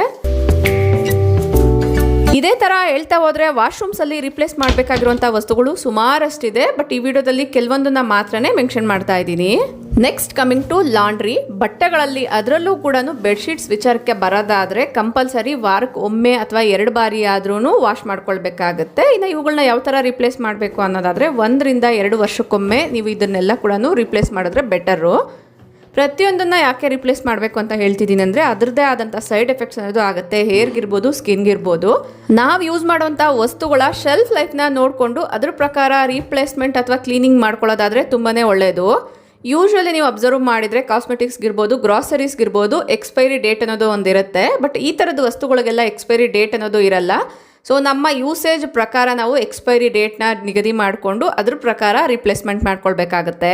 ಇದೇ ಥರ ಹೇಳ್ತಾ ಹೋದರೆ ವಾಶ್ರೂಮ್ಸಲ್ಲಿ ರಿಪ್ಲೇಸ್ ಮಾಡಬೇಕಾಗಿರುವಂಥ ವಸ್ತುಗಳು ಸುಮಾರಷ್ಟಿದೆ. ಬಟ್ ಈ ವಿಡಿಯೋದಲ್ಲಿ ಕೆಲವೊಂದನ್ನ ಮಾತ್ರನೇ ಮೆನ್ಷನ್ ಮಾಡ್ತಾ ಇದ್ದೀನಿ. Next coming to laundry. ಬಟ್ಟೆಗಳಲ್ಲಿ ಅದರಲ್ಲೂ ಕೂಡ ಬೆಡ್ಶೀಟ್ಸ್ ವಿಚಾರಕ್ಕೆ ಬರೋದಾದರೆ ಕಂಪಲ್ಸರಿ ವಾರಕ್ಕೆ ಒಮ್ಮೆ ಅಥವಾ 2 ಬಾರಿ ಆದ್ರೂ ವಾಶ್ ಮಾಡ್ಕೊಳ್ಬೇಕಾಗತ್ತೆ. ಇನ್ನು ಇವುಗಳನ್ನ ಯಾವ ಥರ ರಿಪ್ಲೇಸ್ ಮಾಡಬೇಕು ಅನ್ನೋದಾದರೆ 1-2 ವರ್ಷಕ್ಕೊಮ್ಮೆ ನೀವು ಇದನ್ನೆಲ್ಲ ಕೂಡ ರಿಪ್ಲೇಸ್ ಮಾಡಿದ್ರೆ ಬೆಟರು. ಪ್ರತಿಯೊಂದನ್ನು ಯಾಕೆ ರಿಪ್ಲೇಸ್ ಮಾಡಬೇಕು ಅಂತ ಹೇಳ್ತಿದ್ದೀನಿ ಅಂದರೆ ಅದರದ್ದೇ ಆದಂಥ ಸೈಡ್ ಎಫೆಕ್ಟ್ಸ್ ಅನ್ನೋದು ಆಗುತ್ತೆ. ಹೇರ್ಗಿರ್ಬೋದು, ಸ್ಕಿನ್ಗಿರ್ಬೋದು. ನಾವು ಯೂಸ್ ಮಾಡುವಂಥ ವಸ್ತುಗಳ ಶೆಲ್ಫ್ ಲೈಫ್ನ ನೋಡಿಕೊಂಡು ಅದ್ರ ಪ್ರಕಾರ ರೀಪ್ಲೇಸ್ಮೆಂಟ್ ಅಥವಾ ಕ್ಲೀನಿಂಗ್ ಮಾಡ್ಕೊಳ್ಳೋದಾದರೆ ತುಂಬಾ ಒಳ್ಳೆಯದು. ಯೂಶ್ವಲಿ ನೀವು ಅಬ್ಸರ್ವ್ ಮಾಡಿದರೆ ಕಾಸ್ಮೆಟಿಕ್ಸ್ಗಿರ್ಬೋದು, ಗ್ರಾಸರೀಸ್ಗಿರ್ಬೋದು ಎಕ್ಸ್ಪೈರಿ ಡೇಟ್ ಅನ್ನೋದು ಒಂದಿರುತ್ತೆ. ಬಟ್ ಈ ಥರದ ವಸ್ತುಗಳಿಗೆಲ್ಲ ಎಕ್ಸ್ಪೈರಿ ಡೇಟ್ ಅನ್ನೋದು ಇರಲ್ಲ. ಸೊ ನಮ್ಮ ಯೂಸೇಜ್ ಪ್ರಕಾರ ನಾವು ಎಕ್ಸ್ಪೈರಿ ಡೇಟ್ನ ನಿಗದಿ ಮಾಡಿಕೊಂಡು ಅದ್ರ ಪ್ರಕಾರ ರಿಪ್ಲೇಸ್ಮೆಂಟ್ ಮಾಡ್ಕೊಳ್ಬೇಕಾಗತ್ತೆ.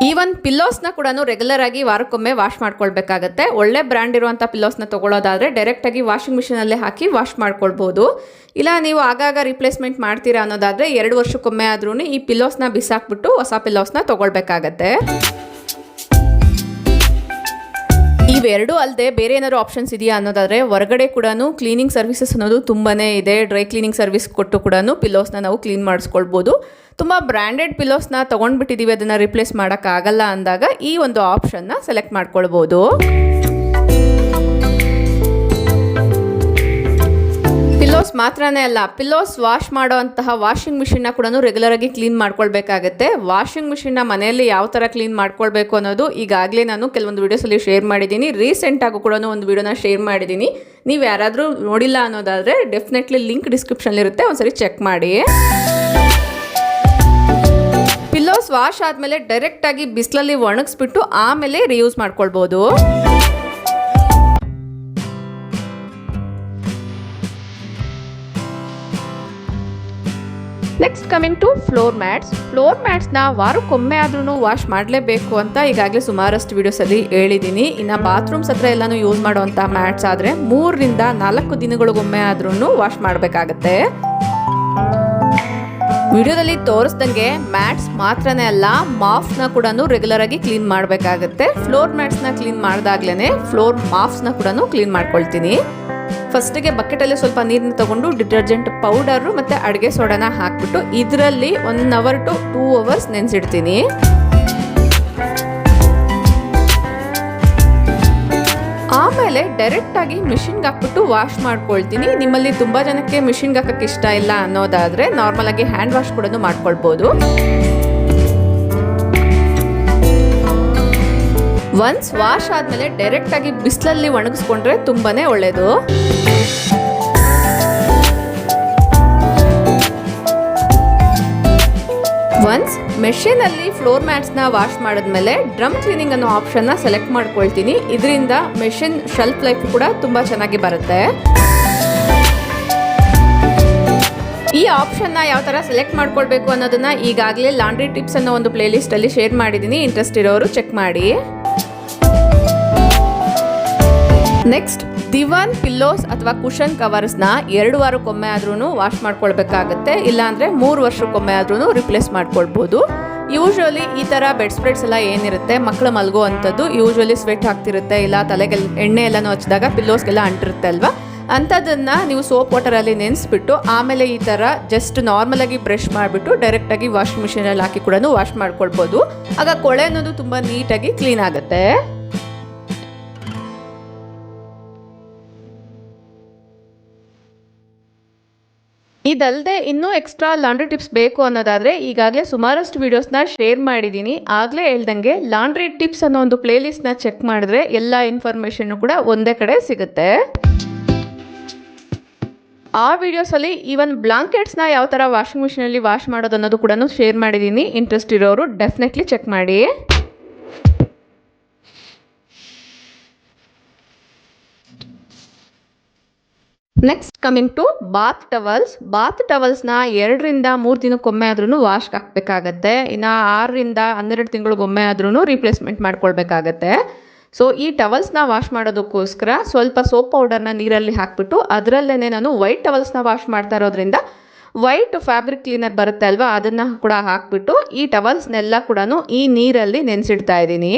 ಈವನ್ ಪಿಲ್ಲೋಸ್ನ ಕೂಡ ರೆಗ್ಯುಲರ್ ಆಗಿ ವಾರಕ್ಕೊಮ್ಮೆ ವಾಶ್ ಮಾಡ್ಕೊಳ್ಬೇಕಾಗತ್ತೆ. ಒಳ್ಳೆ ಬ್ರ್ಯಾಂಡ್ ಇರುವಂಥ ಪಿಲ್ಲೋಸ್ನ ತೊಗೊಳ್ಳೋದಾದರೆ ಡೈರೆಕ್ಟಾಗಿ ವಾಷಿಂಗ್ ಮಿಷಿನಲ್ಲೇ ಹಾಕಿ ವಾಶ್ ಮಾಡ್ಕೊಳ್ಬೋದು. ಇಲ್ಲ ನೀವು ಆಗಾಗ ರಿಪ್ಲೇಸ್ಮೆಂಟ್ ಮಾಡ್ತೀರಾ ಅನ್ನೋದಾದರೆ 2 ವರ್ಷಕ್ಕೊಮ್ಮೆ ಆದ್ರೂ ಈ ಪಿಲ್ಲೋಸ್ನ ಬಿಸಾಕ್ಬಿಟ್ಟು ಹೊಸ ಪಿಲ್ಲೋಸ್ನ ತೊಗೊಳ್ಬೇಕಾಗತ್ತೆ. ಇವೆರಡೂ ಅಲ್ಲದೆ ಬೇರೆ ಏನಾದ್ರು ಆಪ್ಷನ್ಸ್ ಇದೆಯಾ ಅನ್ನೋದಾದರೆ ಹೊರಗಡೆ ಕೂಡ ಕ್ಲೀನಿಂಗ್ ಸರ್ವಿಸಸ್ ಅನ್ನೋದು ತುಂಬಾ ಇದೆ. ಡ್ರೈ ಕ್ಲೀನಿಂಗ್ ಸರ್ವಿಸ್ ಕೊಟ್ಟು ಕೂಡ ಪಿಲ್ಲೋಸ್ನ ನಾವು ಕ್ಲೀನ್ ಮಾಡಿಸ್ಕೊಳ್ಬೋದು. ತುಂಬ ಬ್ರ್ಯಾಂಡೆಡ್ ಪಿಲ್ಲೋಸ್ನ ತೊಗೊಂಡ್ಬಿಟ್ಟಿದ್ದೀವಿ, ಅದನ್ನು ರಿಪ್ಲೇಸ್ ಮಾಡೋಕ್ಕಾಗಲ್ಲ ಅಂದಾಗ ಈ ಒಂದು ಆಪ್ಷನ್ನ ಸೆಲೆಕ್ಟ್ ಮಾಡ್ಕೊಳ್ಬೋದು. ಪಿಲ್ಲೋಸ್ ಮಾತ್ರನೇ ಅಲ್ಲ, ಪಿಲ್ಲೋಸ್ ವಾಶ್ ಮಾಡೋಂತಹ ವಾಷಿಂಗ್ ಮಿಷಿನ್ನ ಕೂಡ ರೆಗ್ಯುಲರ್ ಆಗಿ ಕ್ಲೀನ್ ಮಾಡ್ಕೊಳ್ಬೇಕಾಗತ್ತೆ. ವಾಷಿಂಗ್ ಮಿಷಿನ್ನ ಮನೆಯಲ್ಲಿ ಯಾವ ಥರ ಕ್ಲೀನ್ ಮಾಡ್ಕೊಳ್ಬೇಕು ಅನ್ನೋದು ಈಗಾಗಲೇ ನಾನು ಕೆಲವೊಂದು ವೀಡಿಯೋಸಲ್ಲಿ ಶೇರ್ ಮಾಡಿದ್ದೀನಿ. ರೀಸೆಂಟಾಗೂ ಕೂಡ ಒಂದು ವೀಡಿಯೋನ ಶೇರ್ ಮಾಡಿದ್ದೀನಿ. ನೀವು ಯಾರಾದರೂ ನೋಡಿಲ್ಲ ಅನ್ನೋದಾದರೆ ಡೆಫಿನೆಟ್ಲಿ ಲಿಂಕ್ ಡಿಸ್ಕ್ರಿಪ್ಷನ್ಲಿರುತ್ತೆ, ಒಂದ್ಸರಿ ಚೆಕ್ ಮಾಡಿ. ಪಿಲ್ಲೋಸ್ ವಾಶ್ ಆದಮೇಲೆ ಡೈರೆಕ್ಟಾಗಿ ಬಿಸಿಲಲ್ಲಿ ಒಣಗಿಸ್ಬಿಟ್ಟು ಆಮೇಲೆ ರಿಯೂಸ್ ಮಾಡ್ಕೊಳ್ಬೋದು. Next coming to floor mats. Floor ಮ್ಯಾಟ್ಸ್ನ ವಾರಕ್ಕೊಮ್ಮೆ ಆದ್ರೂ ವಾಶ್ ಮಾಡಲೇಬೇಕು ಅಂತ ಈಗಾಗಲೇ ಸುಮಾರಷ್ಟು ವೀಡಿಯೋಸಲ್ಲಿ ಹೇಳಿದ್ದೀನಿ. ಇನ್ನು ಬಾತ್ರೂಮ್ಸ್ ಹತ್ರ ಎಲ್ಲನೂ ಯೂಸ್ ಮಾಡುವಂಥ ಮ್ಯಾಟ್ಸ್ ಆದರೆ 3-4 ದಿನಗಳಿಗೊಮ್ಮೆ ಆದ್ರೂ ವಾಶ್ ಮಾಡಬೇಕಾಗತ್ತೆ. ವಿಡಿಯೋದಲ್ಲಿ ತೋರಿಸ್ದಂಗೆ ಮ್ಯಾಟ್ಸ್ ಮಾತ್ರನೇ ಅಲ್ಲ, ಮಾಫ್ನ ಕೂಡ ರೆಗ್ಯುಲರ್ ಆಗಿ ಕ್ಲೀನ್ ಮಾಡಬೇಕಾಗತ್ತೆ. ಫ್ಲೋರ್ ಮ್ಯಾಟ್ಸ್ನ ಕ್ಲೀನ್ ಮಾಡಿದಾಗ್ಲೇ ಫ್ಲೋರ್ ಮಾಫ್ಸ್ನ ಕೂಡ ಕ್ಲೀನ್ ಮಾಡ್ಕೊಳ್ತೀನಿ. ಫಸ್ಟಿಗೆ ಬಕೆಟಲ್ಲಿ ಸ್ವಲ್ಪ ನೀರನ್ನ ತಗೊಂಡು ಡಿಟರ್ಜೆಂಟ್ ಪೌಡರು ಮತ್ತು ಅಡುಗೆ ಸೋಡಾನ ಹಾಕ್ಬಿಟ್ಟು ಇದರಲ್ಲಿ 1 ಅವರ್ to 2 ಅವರ್ಸ್ ನೆನೆಸಿಡ್ತೀನಿ. ಆಮೇಲೆ ಡೈರೆಕ್ಟಾಗಿ ಮಿಷಿನ್ಗೆ ಹಾಕ್ಬಿಟ್ಟು ವಾಶ್ ಮಾಡ್ಕೊಳ್ತೀನಿ. ನಿಮ್ಮಲ್ಲಿ ತುಂಬ ಜನಕ್ಕೆ ಮಿಷಿನ್ಗೆ ಹಾಕೋಕ್ಕೆ ಇಷ್ಟ ಇಲ್ಲ ಅನ್ನೋದಾದರೆ ನಾರ್ಮಲಾಗಿ ಹ್ಯಾಂಡ್ ವಾಶ್ ಕೂಡ ಮಾಡ್ಕೊಳ್ಬೋದು. ಒನ್ಸ್ ವಾಶ್ ಆದಮೇಲೆ ಡೈರೆಕ್ಟಾಗಿ ಬಿಸಿಲಲ್ಲಿ ಒಣಗಿಸ್ಕೊಂಡ್ರೆ ತುಂಬಾ ಒಳ್ಳೆಯದು. ಒನ್ಸ್ ಮೆಷಿನಲ್ಲಿ ಫ್ಲೋರ್ ಮ್ಯಾಟ್ಸ್ನ ವಾಶ್ ಮಾಡಿದ್ಮೇಲೆ ಡ್ರಮ್ ಕ್ಲೀನಿಂಗ್ ಅನ್ನೋ ಆಪ್ಷನ್ನ ಸೆಲೆಕ್ಟ್ ಮಾಡ್ಕೊಳ್ತೀನಿ. ಇದರಿಂದ ಮೆಷಿನ್ ಶೆಲ್ಫ್ ಲೈಫ್ ಕೂಡ ತುಂಬ ಚೆನ್ನಾಗಿ ಬರುತ್ತೆ. ಈ ಆಪ್ಷನ್ನ ಯಾವ ಥರ ಸೆಲೆಕ್ಟ್ ಮಾಡ್ಕೊಳ್ಬೇಕು ಅನ್ನೋದನ್ನ ಈಗಾಗಲೇ ಲಾಂಡ್ರಿ ಟಿಪ್ಸ್ ಅನ್ನೋ ಒಂದು ಪ್ಲೇಲಿಸ್ಟಲ್ಲಿ ಶೇರ್ ಮಾಡಿದ್ದೀನಿ. ಇಂಟ್ರೆಸ್ಟ್ ಇರೋರು ಚೆಕ್ ಮಾಡಿ. ನೆಕ್ಸ್ಟ್ ದಿವಾನ್ ಪಿಲ್ಲೋಸ್ ಅಥವಾ ಕುಷನ್ ಕವರ್ಸ್ನ 2 ವಾರಕ್ಕೊಮ್ಮೆ ಆದ್ರೂ ವಾಶ್ ಮಾಡ್ಕೊಳ್ಬೇಕಾಗತ್ತೆ. ಇಲ್ಲಾಂದರೆ 3 ವರ್ಷಕ್ಕೊಮ್ಮೆ ಆದ್ರೂ ರಿಪ್ಲೇಸ್ ಮಾಡ್ಕೊಳ್ಬೋದು. ಯೂಶ್ವಲಿ ಈ ಥರ ಬೆಡ್ ಸ್ಪ್ರೆಡ್ಸ್ ಎಲ್ಲ ಏನಿರುತ್ತೆ ಮಕ್ಕಳು ಮಲಗೋ ಅಂಥದ್ದು ಯೂಶ್ವಲಿ ಸ್ವೆಟ್ ಆಗ್ತಿರುತ್ತೆ, ಇಲ್ಲ ತಲೆಗೆ ಎಣ್ಣೆ ಎಲ್ಲನೂ ಹಚ್ಚಿದಾಗ ಪಿಲ್ಲೋಸ್ಗೆಲ್ಲ ಅಂಟಿರುತ್ತೆ ಅಲ್ವಾ, ಅಂಥದ್ದನ್ನು ನೀವು ಸೋಪ್ ವಾಟರಲ್ಲಿ ನೆನೆಸ್ಬಿಟ್ಟು ಆಮೇಲೆ ಈ ಥರ ಜಸ್ಟ್ ನಾರ್ಮಲಾಗಿ ಬ್ರಷ್ ಮಾಡಿಬಿಟ್ಟು ಡೈರೆಕ್ಟಾಗಿ ವಾಷಿಂಗ್ ಮಿಷಿನಲ್ಲಿ ಹಾಕಿ ಕೂಡ ವಾಶ್ ಮಾಡ್ಕೊಳ್ಬೋದು. ಆಗ ಕೊಳೆ ಅನ್ನೋದು ತುಂಬ ನೀಟಾಗಿ ಕ್ಲೀನ್ ಆಗುತ್ತೆ. ಇದಲ್ಲದೆ ಇನ್ನೂ ಎಕ್ಸ್ಟ್ರಾ ಲಾಂಡ್ರಿ ಟಿಪ್ಸ್ ಬೇಕು ಅನ್ನೋದಾದರೆ ಈಗಾಗಲೇ ಸುಮಾರಷ್ಟು ವೀಡಿಯೋಸ್ನ ಶೇರ್ ಮಾಡಿದ್ದೀನಿ. ಆಗಲೇ ಹೇಳ್ದಂಗೆ ಲಾಂಡ್ರಿ ಟಿಪ್ಸ್ ಅನ್ನೋ ಒಂದು ಪ್ಲೇಲಿಸ್ಟ್ನ ಚೆಕ್ ಮಾಡಿದ್ರೆ ಎಲ್ಲ ಇನ್ಫಾರ್ಮೇಷನ್ನು ಕೂಡ ಒಂದೇ ಕಡೆ ಸಿಗುತ್ತೆ. ಆ ವಿಡಿಯೋಸಲ್ಲಿ ಈವನ್ ಬ್ಲಾಂಕೆಟ್ಸ್ನ ಯಾವ ಥರ ವಾಷಿಂಗ್ ಮಿಷಿನಲ್ಲಿ ವಾಶ್ ಮಾಡೋದು ಅನ್ನೋದು ಕೂಡ ಶೇರ್ ಮಾಡಿದ್ದೀನಿ. ಇಂಟ್ರೆಸ್ಟ್ ಇರೋರು ಡೆಫಿನೆಟ್ಲಿ ಚೆಕ್ ಮಾಡಿ. Next coming to bath towels. Bath ಟವಲ್ಸ್ನ 2-3 ದಿನಕ್ಕೊಮ್ಮೆ ಆದ್ರೂ ವಾಶ್ಗೆ ಹಾಕಬೇಕಾಗತ್ತೆ. ಇನ್ನು 6-12 ತಿಂಗಳಿಗೊಮ್ಮೆ ಆದ್ರೂ ರಿಪ್ಲೇಸ್ಮೆಂಟ್ ಮಾಡ್ಕೊಳ್ಬೇಕಾಗತ್ತೆ. ಸೊ ಈ ಟವಲ್ಸ್ನ ವಾಶ್ ಮಾಡೋದಕ್ಕೋಸ್ಕರ ಸ್ವಲ್ಪ ಸೋಪ್ ಪೌಡರ್ನ ನೀರಲ್ಲಿ ಹಾಕಿಬಿಟ್ಟು ಅದರಲ್ಲೇ ನಾನು ವೈಟ್ ಟವಲ್ಸ್ನ ವಾಶ್ ಮಾಡ್ತಾ ಇರೋದ್ರಿಂದ ವೈಟ್ ಫ್ಯಾಬ್ರಿಕ್ ಕ್ಲೀನರ್ ಬರುತ್ತೆ ಅಲ್ವಾ, ಅದನ್ನು ಕೂಡ ಹಾಕಿಬಿಟ್ಟು ಈ ಟವಲ್ಸ್ನೆಲ್ಲ ಕೂಡ ಈ ನೀರಲ್ಲಿ ನೆನೆಸಿಡ್ತಾ ಇದ್ದೀನಿ.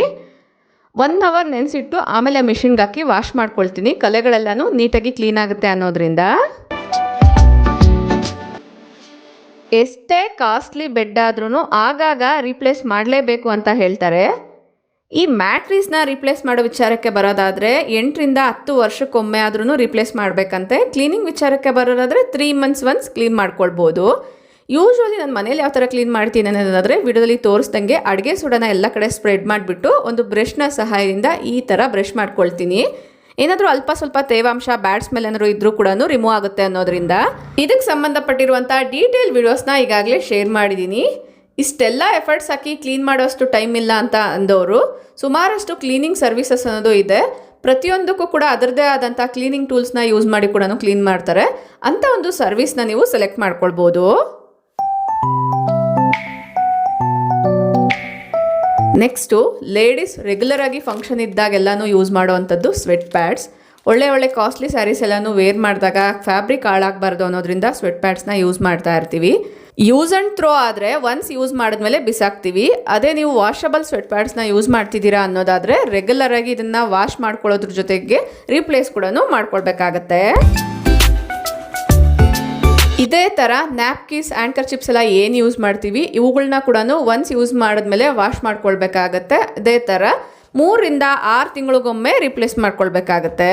1 ಅವರ್ ನೆನೆಸಿಟ್ಟು ಆಮೇಲೆ ಮಿಷಿನ್ಗೆ ಹಾಕಿ ವಾಶ್ ಮಾಡ್ಕೊಳ್ತೀನಿ. ಕಲೆಗಳೆಲ್ಲನೂ ನೀಟಾಗಿ ಕ್ಲೀನ್ ಆಗುತ್ತೆ ಅನ್ನೋದ್ರಿಂದ. ಎಷ್ಟೇ ಕಾಸ್ಟ್ಲಿ ಬೆಡ್ ಆದ್ರೂ ಆಗಾಗ ರೀಪ್ಲೇಸ್ ಮಾಡಲೇಬೇಕು ಅಂತ ಹೇಳ್ತಾರೆ. ಈ ಮ್ಯಾಟ್ರೀಸ್ನ ರೀಪ್ಲೇಸ್ ಮಾಡೋ ವಿಚಾರಕ್ಕೆ ಬರೋದಾದರೆ 8 ರಿಂದ 10 ವರ್ಷಕ್ಕೊಮ್ಮೆ ಆದ್ರೂ ರೀಪ್ಲೇಸ್ ಮಾಡಬೇಕಂತೆ. ಕ್ಲೀನಿಂಗ್ ವಿಚಾರಕ್ಕೆ ಬರೋದಾದರೆ 3 months ಒನ್ಸ್ ಕ್ಲೀನ್ ಮಾಡ್ಕೊಳ್ಬೋದು. ಯೂಶ್ವಲಿ ನಾನು ಮನೇಲಿ ಯಾವ ಥರ ಕ್ಲೀನ್ ಮಾಡ್ತೀನಿ ಅನ್ನೋದಾದರೆ ವಿಡಿಯೋದಲ್ಲಿ ತೋರಿಸ್ದಂಗೆ ಅಡುಗೆ ಸೋಡಾನ ಎಲ್ಲ ಕಡೆ ಸ್ಪ್ರೆಡ್ ಮಾಡಿಬಿಟ್ಟು ಒಂದು ಬ್ರಷ್ನ ಸಹಾಯದಿಂದ ಈ ಥರ ಬ್ರಷ್ ಮಾಡ್ಕೊಳ್ತೀನಿ. ಏನಾದರೂ ಅಲ್ಪ ಸ್ವಲ್ಪ ತೇವಾಂಶ ಬ್ಯಾಡ್ ಸ್ಮೆಲ್ ಏನಾದರೂ ಇದ್ರೂ ಕೂಡ ರಿಮೂವ್ ಆಗುತ್ತೆ ಅನ್ನೋದ್ರಿಂದ. ಇದಕ್ಕೆ ಸಂಬಂಧಪಟ್ಟಿರುವಂಥ ಡೀಟೇಲ್ ವಿಡಿಯೋಸ್ನ ಈಗಾಗಲೇ ಶೇರ್ ಮಾಡಿದ್ದೀನಿ. ಇಷ್ಟೆಲ್ಲ ಎಫರ್ಟ್ಸ್ ಹಾಕಿ ಕ್ಲೀನ್ ಮಾಡೋಷ್ಟು ಟೈಮ್ ಇಲ್ಲ ಅಂತ ಅಂದವರು ಸುಮಾರಷ್ಟು ಕ್ಲೀನಿಂಗ್ ಸರ್ವಿಸಸ್ ಅನ್ನೋದು ಇದೆ. ಪ್ರತಿಯೊಂದಕ್ಕೂ ಕೂಡ ಅದರದ್ದೇ ಆದಂಥ ಕ್ಲೀನಿಂಗ್ ಟೂಲ್ಸ್ನ ಯೂಸ್ ಮಾಡಿ ಕೂಡ ಕ್ಲೀನ್ ಮಾಡ್ತಾರೆ. ಅಂಥ ಒಂದು ಸರ್ವಿಸ್ನ ನೀವು ಸೆಲೆಕ್ಟ್ ಮಾಡ್ಕೊಳ್ಬೋದು. ನೆಕ್ಸ್ಟು ಲೇಡೀಸ್ ರೆಗ್ಯುಲರ್ ಆಗಿ ಫಂಕ್ಷನ್ ಇದ್ದಾಗೆಲ್ಲನೂ ಯೂಸ್ ಮಾಡೋವಂಥದ್ದು ಸ್ವೆಟ್ ಪ್ಯಾಡ್ಸ್. ಒಳ್ಳೆ ಕಾಸ್ಟ್ಲಿ ಸ್ಯಾರೀಸ್ ಎಲ್ಲನೂ ವೇರ್ ಮಾಡಿದಾಗ ಫ್ಯಾಬ್ರಿಕ್ ಹಾಳಾಗಬಾರ್ದು ಅನ್ನೋದ್ರಿಂದ ಸ್ವೆಟ್ ಪ್ಯಾಡ್ಸ್ನ ಯೂಸ್ ಮಾಡ್ತಾ ಇರ್ತೀವಿ. ಯೂಸ್ ಆ್ಯಂಡ್ ಥ್ರೋ ಆದರೆ ಒನ್ಸ್ ಯೂಸ್ ಮಾಡಿದ್ಮೇಲೆ ಬಿಸಾಕ್ತೀವಿ. ಅದೇ ನೀವು ವಾಷಬಲ್ ಸ್ವೆಟ್ ಪ್ಯಾಡ್ಸ್ನ ಯೂಸ್ ಮಾಡ್ತಿದ್ದೀರಾ ಅನ್ನೋದಾದರೆ ರೆಗ್ಯುಲರ್ ಆಗಿ ಇದನ್ನು ವಾಶ್ ಮಾಡ್ಕೊಳ್ಳೋದ್ರ ಜೊತೆಗೆ ರೀಪ್ಲೇಸ್ ಕೂಡ ಮಾಡ್ಕೊಳ್ಬೇಕಾಗತ್ತೆ. ಇದೇ ಥರ ನ್ಯಾಪ್ಕಿನ್ಸ್ ಆ್ಯಂಕರ್ಚಿಪ್ಸ್ ಎಲ್ಲ ಏನು ಯೂಸ್ ಮಾಡ್ತೀವಿ ಇವುಗಳನ್ನ ಕೂಡ ಒನ್ಸ್ ಯೂಸ್ ಮಾಡಿದ್ಮೇಲೆ ವಾಶ್ ಮಾಡ್ಕೊಳ್ಬೇಕಾಗತ್ತೆ. ಅದೇ ಥರ 3 ರಿಂದ 6 ತಿಂಗಳಿಗೊಮ್ಮೆ ರೀಪ್ಲೇಸ್ ಮಾಡ್ಕೊಳ್ಬೇಕಾಗತ್ತೆ.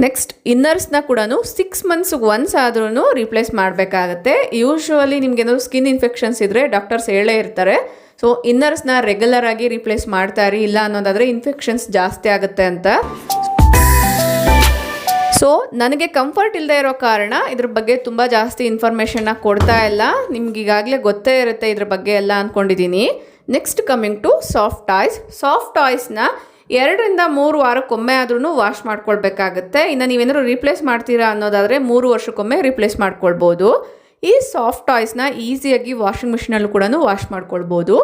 ನೆಕ್ಸ್ಟ್ ಇನ್ನರ್ಸ್ನ ಕೂಡ 6 months ಒನ್ಸ್ ಆದ್ರೂ ರೀಪ್ಲೇಸ್ ಮಾಡಬೇಕಾಗತ್ತೆ. ಯೂಶ್ವಲಿ ನಿಮ್ಗೇನಾದ್ರು ಸ್ಕಿನ್ ಇನ್ಫೆಕ್ಷನ್ಸ್ ಇದ್ದರೆ ಡಾಕ್ಟರ್ಸ್ ಹೇಳೇ ಇರ್ತಾರೆ. ಸೊ ಇನ್ನರ್ಸ್ನ ರೆಗ್ಯುಲರ್ ಆಗಿ ರೀಪ್ಲೇಸ್ ಮಾಡ್ತಾ ಇರಿ, ಇಲ್ಲ ಅನ್ನೋದಾದರೆ ಇನ್ಫೆಕ್ಷನ್ಸ್ ಜಾಸ್ತಿ ಆಗುತ್ತೆ ಅಂತ. ಸೊ ನನಗೆ ಕಂಫರ್ಟ್ ಇಲ್ಲದೆ ಇರೋ ಕಾರಣ ಇದ್ರ ಬಗ್ಗೆ ತುಂಬ ಜಾಸ್ತಿ ಇನ್ಫಾರ್ಮೇಷನ್ನ ಕೊಡ್ತಾ ಇಲ್ಲ. ನಿಮ್ಗೆ ಈಗಾಗಲೇ ಗೊತ್ತೇ ಇರುತ್ತೆ ಇದ್ರ ಬಗ್ಗೆ ಎಲ್ಲ ಅಂದ್ಕೊಂಡಿದ್ದೀನಿ. Next coming to soft toys. Soft ಟಾಯ್ಸ್ನ 2 ರಿಂದ 3 ವಾರಕ್ಕೊಮ್ಮೆ ಆದ್ರೂ ವಾಶ್ ಮಾಡ್ಕೊಳ್ಬೇಕಾಗತ್ತೆ. ಇನ್ನು ನೀವೇನಾದ್ರು ರೀಪ್ಲೇಸ್ ಮಾಡ್ತೀರಾ ಅನ್ನೋದಾದರೆ 3 ವರ್ಷಕ್ಕೊಮ್ಮೆ ರೀಪ್ಲೇಸ್ ಮಾಡ್ಕೊಳ್ಬೋದು. ಈ ಸಾಫ್ಟ್ ಟಾಯ್ಸ್ನ ಈಸಿಯಾಗಿ ವಾಷಿಂಗ್ ಮಿಷಿನಲ್ಲೂ ಕೂಡ ವಾಶ್ ಮಾಡ್ಕೊಳ್ಬೋದು.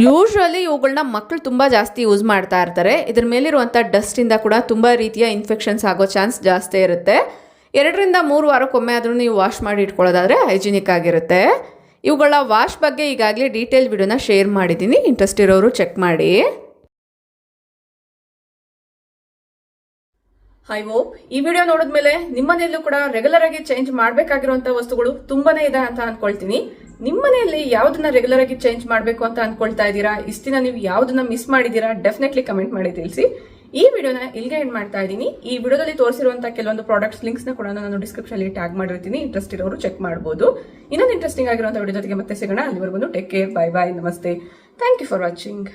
ಯೂಶ್ವಲಿ ಇವುಗಳನ್ನ ಮಕ್ಕಳು ತುಂಬ ಜಾಸ್ತಿ ಯೂಸ್ ಮಾಡ್ತಾ ಇರ್ತಾರೆ. ಇದ್ರ ಮೇಲಿರುವಂಥ ಡಸ್ಟಿಂದ ಕೂಡ ತುಂಬ ರೀತಿಯ ಇನ್ಫೆಕ್ಷನ್ಸ್ ಆಗೋ ಚಾನ್ಸ್ ಜಾಸ್ತಿ ಇರುತ್ತೆ. 2 ರಿಂದ 3 ವಾರಕ್ಕೊಮ್ಮೆ ಆದರೂ ನೀವು ವಾಶ್ ಮಾಡಿ ಇಟ್ಕೊಳ್ಳೋದಾದರೆ ಹೈಜಿನಿಕ್ ಆಗಿರುತ್ತೆ. ಇವುಗಳ ವಾಶ್ ಬಗ್ಗೆ ಈಗಾಗಲೇ ಡೀಟೇಲ್ ವಿಡಿಯೋನ ಶೇರ್ ಮಾಡಿದ್ದೀನಿ. ಇಂಟ್ರೆಸ್ಟ್ ಇರೋರು ಚೆಕ್ ಮಾಡಿ. ಐ ಹೋಪ್ ಈ ವಿಡಿಯೋ ನೋಡಿದ್ಮೇಲೆ ನಿಮ್ಮನೆಯಲ್ಲೂ ಕೂಡ ರೆಗ್ಯುಲರ್ ಆಗಿ ಚೇಂಜ್ ಮಾಡಬೇಕಾಗಿರುವಂತ ವಸ್ತುಗಳು ತುಂಬಾನೇ ಇದೆ ಅಂತ ಅನ್ಕೊಳ್ತೀನಿ. ನಿಮ್ಮನೆಯಲ್ಲಿ ಯಾವ್ದನ್ನ ರೆಗ್ಯುಲರ್ ಆಗಿ ಚೇಂಜ್ ಮಾಡಬೇಕು ಅಂತ ಅನ್ಕೊಳ್ತಾ ಇದ್ದೀರಾ? ಇಷ್ಟ ದಿನ ನೀವು ಯಾವ್ದನ್ನ ಮಿಸ್ ಮಾಡಿದೀರಾ? ಡೆಫಿನೆಟ್ಲಿ ಕಮೆಂಟ್ ಮಾಡಿ ತಿಳಿಸಿ. ಈ ವಿಡಿಯೋನ ಇಲ್ಲಿಗೆ ಎಂಡ್ ಮಾಡ್ತಾ ಇದ್ದೀನಿ. ಈ ವಿಡಿಯೋದಲ್ಲಿ ತೋರಿಸಿರುವಂತಹ ಕೆಲವೊಂದು ಪ್ರಾಡಕ್ಟ್ಸ್ ಲಿಂಕ್ಸ್ ನ ಕೂಡ ನಾನು ಡಿಸ್ಕ್ರಿಪ್ಷನ್ ಅಲ್ಲಿ ಟ್ಯಾಗ್ ಮಾಡಿರ್ತೀನಿ. ಇಂಟ್ರೆಸ್ಟ್ ಇರೋರು ಚೆಕ್ ಮಾಡಬಹುದು. ಇನ್ನೊಂದು ಇಂಟ್ರೆಸ್ಟಿಂಗ್ ಆಗಿರುವಂತಹ ವಿಡಿಯೋ ಜೊತೆಗೆ ಮತ್ತೆ ಸಿಗೋಣ. ಅಲ್ಲಿವರೆಗೂ ಟೇಕ್ ಕೇರ್, ಬೈ ಬೈ, ನಮಸ್ತೆ, ಥ್ಯಾಂಕ್ ಯು ಫಾರ್ ವಾಚಿಂಗ್.